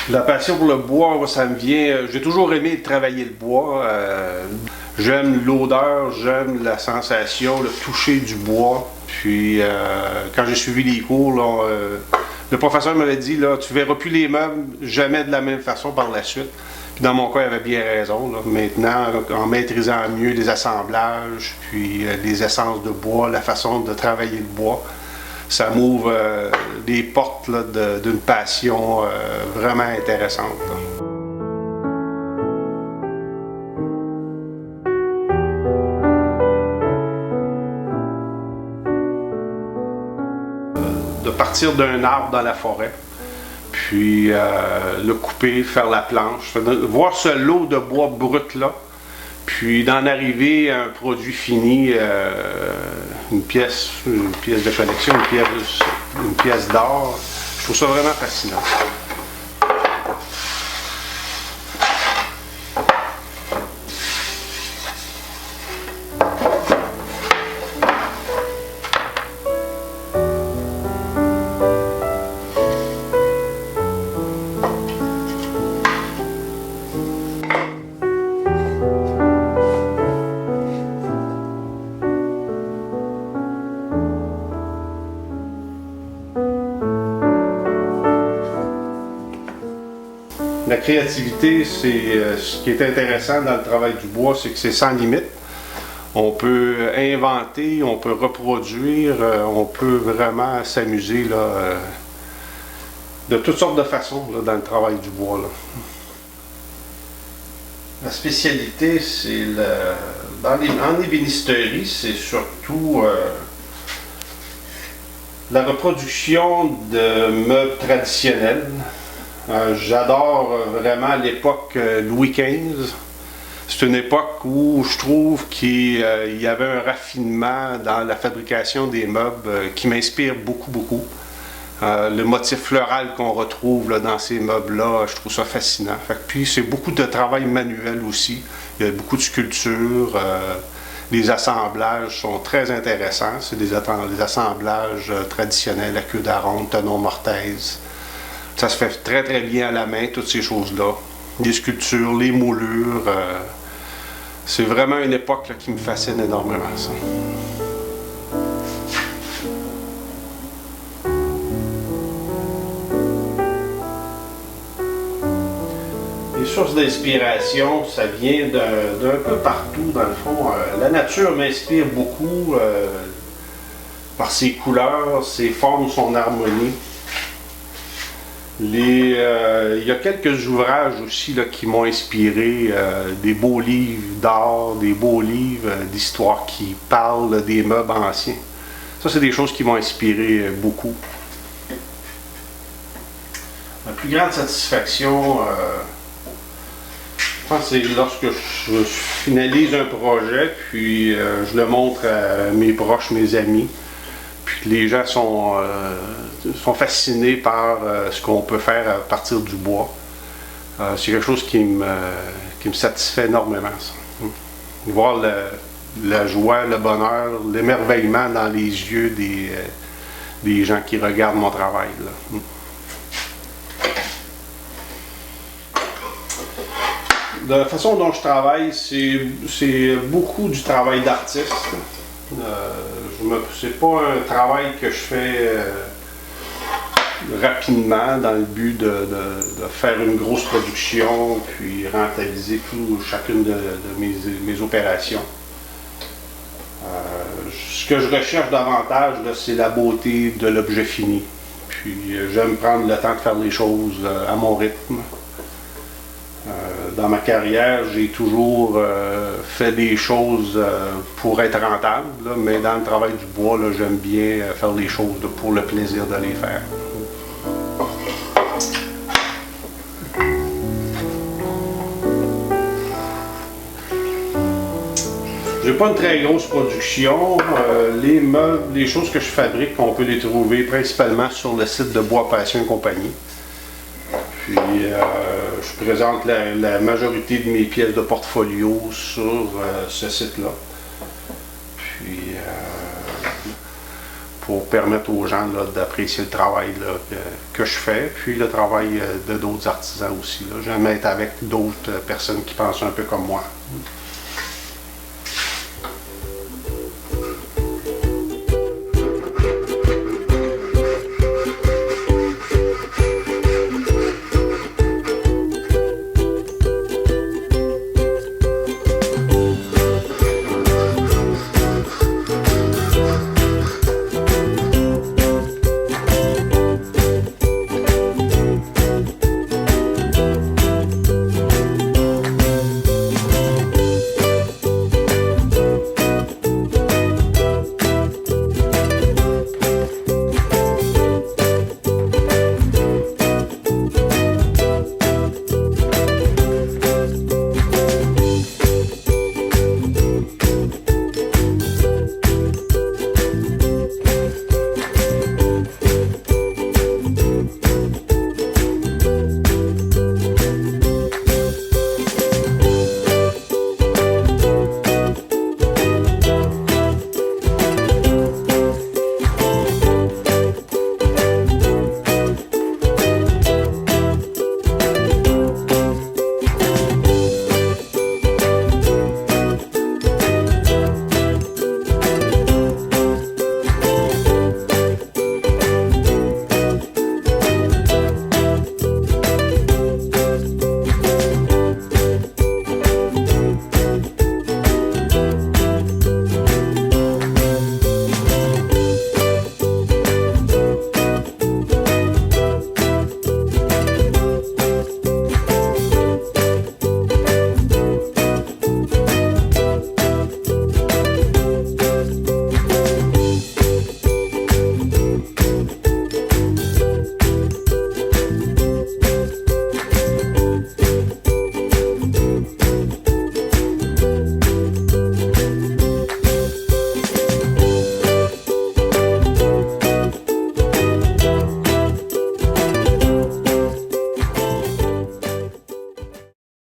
La passion pour le bois, ça me vient. J'ai toujours aimé travailler le bois. J'aime l'odeur, j'aime la sensation, le toucher du bois. Puis quand j'ai suivi les cours, là, le professeur m'avait dit là, tu verras plus les meubles jamais de la même façon par la suite. Puis dans mon cas, il avait bien raison. Là. Maintenant, en maîtrisant mieux les assemblages, puis les essences de bois, la façon de travailler le bois, ça m'ouvre des portes d'une passion vraiment intéressante. Là. De partir d'un arbre dans la forêt, puis le couper, faire la planche, voir ce lot de bois brut là, puis d'en arriver à un produit fini, une pièce de collection, une pièce d'art. Je trouve ça vraiment fascinant. La créativité, c'est ce qui est intéressant dans le travail du bois, c'est que c'est sans limite. On peut inventer, on peut reproduire, on peut vraiment s'amuser de toutes sortes de façons là, dans le travail du bois. Là. La spécialité, c'est en ébénisterie, c'est surtout la reproduction de meubles traditionnels. J'adore vraiment l'époque Louis XV. C'est une époque où je trouve qu'il y avait un raffinement dans la fabrication des meubles qui m'inspire beaucoup, beaucoup. Le motif floral qu'on retrouve là, dans ces meubles-là, je trouve ça fascinant. Puis c'est beaucoup de travail manuel aussi. Il y a beaucoup de sculptures. Les assemblages sont très intéressants. C'est des assemblages traditionnels à queue d'aronde, tenon mortaise. Ça se fait très très bien à la main, toutes ces choses-là. Les sculptures, les moulures. C'est vraiment une époque là, qui me fascine énormément, ça. Les sources d'inspiration, ça vient d'un peu partout, dans le fond. La nature m'inspire beaucoup par ses couleurs, ses formes, son harmonie. Il y a quelques ouvrages aussi là, qui m'ont inspiré, des beaux livres d'art, des beaux livres d'histoire qui parlent des meubles anciens. Ça, c'est des choses qui m'ont inspiré beaucoup. La plus grande satisfaction, je pense, c'est lorsque je finalise un projet, puis je le montre à mes proches, mes amis. Puis les gens sont fascinés par ce qu'on peut faire à partir du bois. C'est quelque chose qui me satisfait énormément. Ça. Voir la joie, le bonheur, l'émerveillement dans les yeux des gens qui regardent mon travail. Là. De la façon dont je travaille, c'est beaucoup du travail d'artiste. C'est pas un travail que je fais rapidement dans le but de faire une grosse production puis rentabiliser chacune de mes opérations. Ce que je recherche davantage, c'est la beauté de l'objet fini. Puis j'aime prendre le temps de faire les choses à mon rythme. Dans ma carrière, j'ai toujours fait des choses pour être rentable, là, mais dans le travail du bois, j'aime bien faire les choses pour le plaisir de les faire. J'ai pas une très grosse production. Les meubles, les choses que je fabrique, on peut les trouver principalement sur le site de Bois Passion et compagnie. Puis je présente la majorité de mes pièces de portfolio sur ce site-là. Puis pour permettre aux gens là, d'apprécier le travail là, que je fais, puis le travail de d'autres artisans aussi. J'aime être avec d'autres personnes qui pensent un peu comme moi.